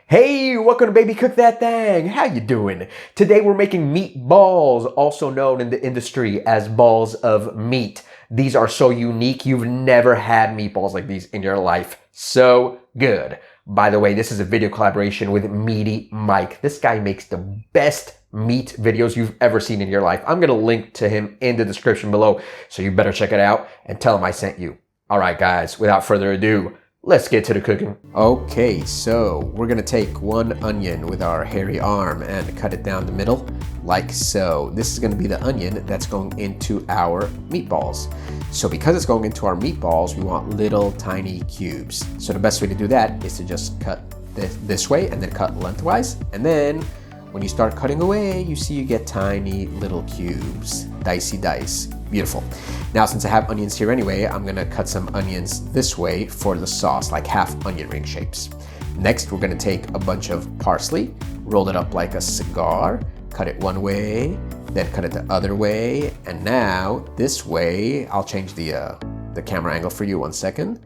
Hey, welcome to Baby Cook That Thang. How you doing? Today we're making meatballs, also known in the industry as balls of meat. These are so unique. You've never had meatballs like these in your life. So good. By the way, this is a video collaboration with Meaty Mike. This guy makes the best meat videos you've ever seen in your life. I'm going to link to him in the description below, so you better check it out and tell him I sent you. All right, guys, without further ado, let's get to the cooking. Okay, so we're gonna take one onion with our hairy arm and cut it down the middle, like so. This is gonna be the onion that's going into our meatballs. So because it's going into our meatballs, we want little tiny cubes. So the best way to do that is to just cut this way and then cut lengthwise. And then when you start cutting away, you see you get tiny little cubes, dicey dice. Beautiful. Now, since I have onions here anyway, I'm gonna cut some onions this way for the sauce, like half onion ring shapes. Next, we're gonna take a bunch of parsley, roll it up like a cigar, cut it one way, then cut it the other way, and now this way, I'll change the camera angle for you 1 second.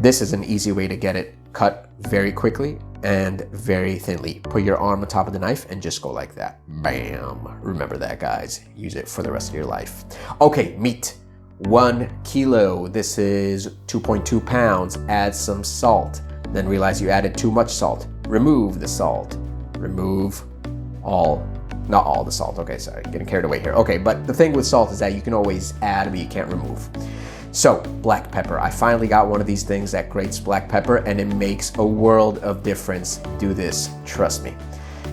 This is an easy way to get it cut very quickly and very thinly. Put your arm on top of the knife and just go like that. Bam. Remember that, guys. Use it for the rest of your life. Okay, meat. 1 kilo. This is 2.2 pounds. Add some salt. Then realize you added too much salt. Remove the salt. Remove not all the salt. Okay, sorry, getting carried away here. Okay, but the thing with salt is that you can always add, but you can't remove. So, black pepper. I finally got one of these things that grates black pepper, and it makes a world of difference. Do this, trust me.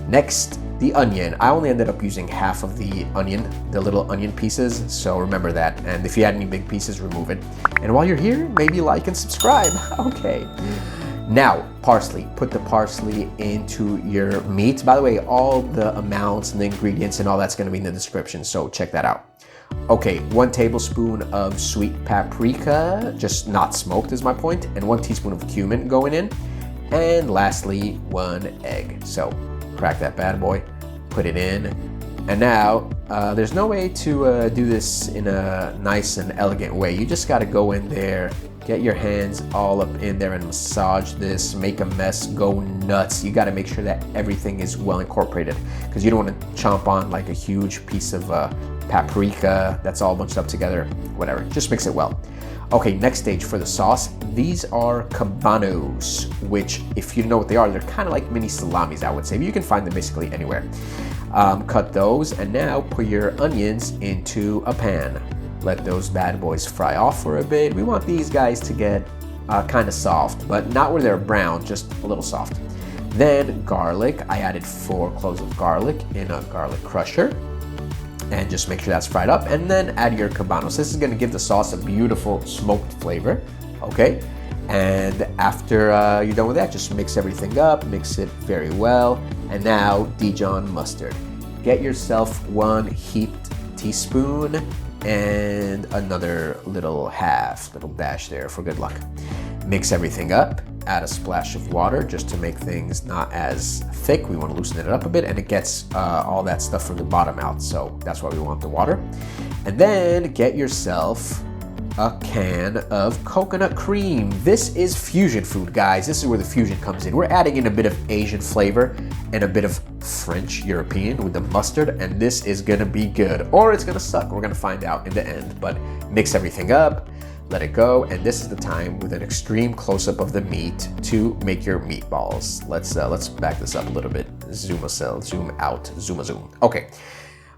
Next, the onion. I only ended up using half of the onion, the little onion pieces, so remember that. And if you had any big pieces, remove it. And while you're here, maybe like and subscribe. Okay. Now, parsley. Put the parsley into your meat. By the way, all the amounts and the ingredients and all that's going to be in the description, so check that out. Okay, 1 tablespoon of sweet paprika, just not smoked is my point, and 1 teaspoon of cumin going in. And lastly, 1 egg. So crack that bad boy, put it in. And now, there's no way to do this in a nice and elegant way. You just gotta go in there, get your hands all up in there and massage this, make a mess, go nuts. You gotta make sure that everything is well incorporated, because you don't wanna chomp on like a huge piece of paprika that's all bunched up together, whatever. Just mix it well. Okay, next stage for the sauce. These are kabanos, which if you know what they are, they're kind of like mini salamis, I would say, but you can find them basically anywhere. Cut those, and now put your onions into a pan. Let those bad boys fry off for a bit. We want these guys to get kind of soft, but not where they're brown, just a little soft. Then garlic. I added 4 cloves of garlic in a garlic crusher. And just make sure that's fried up, and then add your kabanos. This is gonna give the sauce a beautiful smoked flavor, okay? And after you're done with that, just mix everything up, mix it very well. And now Dijon mustard. Get yourself 1 heaped teaspoon and another little dash there for good luck. Mix everything up, add a splash of water just to make things not as thick. We want to loosen it up a bit, and it gets all that stuff from the bottom out, so that's why we want the water. And then get yourself a can of coconut cream. This is fusion food, guys. This is where the fusion comes in. We're adding in a bit of Asian flavor and a bit of French European with the mustard, and this is gonna be good. Or it's gonna suck. We're gonna find out in the end, but mix everything up. Let it go, and this is the time with an extreme close-up of the meat to make your meatballs. Let's back this up a little bit. Zoom out. Okay,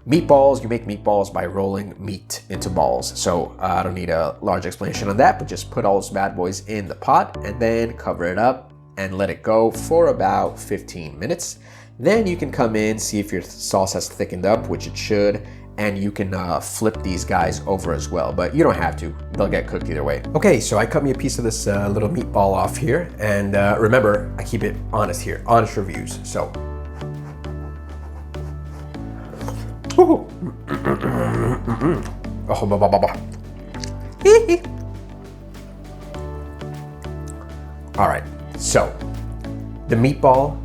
meatballs. You make meatballs by rolling meat into balls. So I don't need a large explanation on that, but just put all those bad boys in the pot and then cover it up and let it go for about 15 minutes. Then you can come in, see if your sauce has thickened up, which it should, and you can flip these guys over as well, but you don't have to. They'll get cooked either way. Okay, so I cut me a piece of this little meatball off here, and remember, I keep it honest here, honest reviews, so. Oh, all right, so the meatball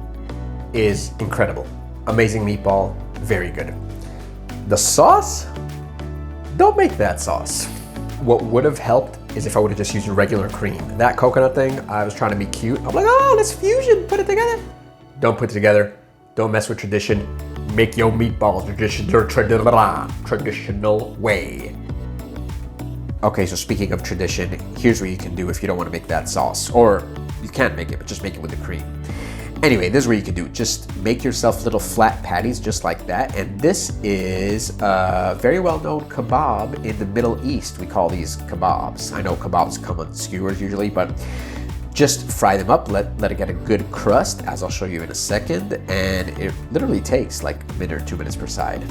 is incredible. Amazing meatball, very good. The sauce? Don't make that sauce. What would have helped is if I would have just used regular cream. That coconut thing, I was trying to be cute. I'm like, oh, let's fusion, put it together. Don't put it together. Don't mess with tradition. Make your meatballs traditional way. Okay, so speaking of tradition, here's what you can do if you don't want to make that sauce. Or you can make it, but just make it with the cream. Anyway, this is what you can do. Just make yourself little flat patties just like that. And this is a very well-known kebab in the Middle East. We call these kebabs. I know kebabs come on skewers usually, but just fry them up, let it get a good crust, as I'll show you in a second. And it literally takes like a minute or 2 minutes per side.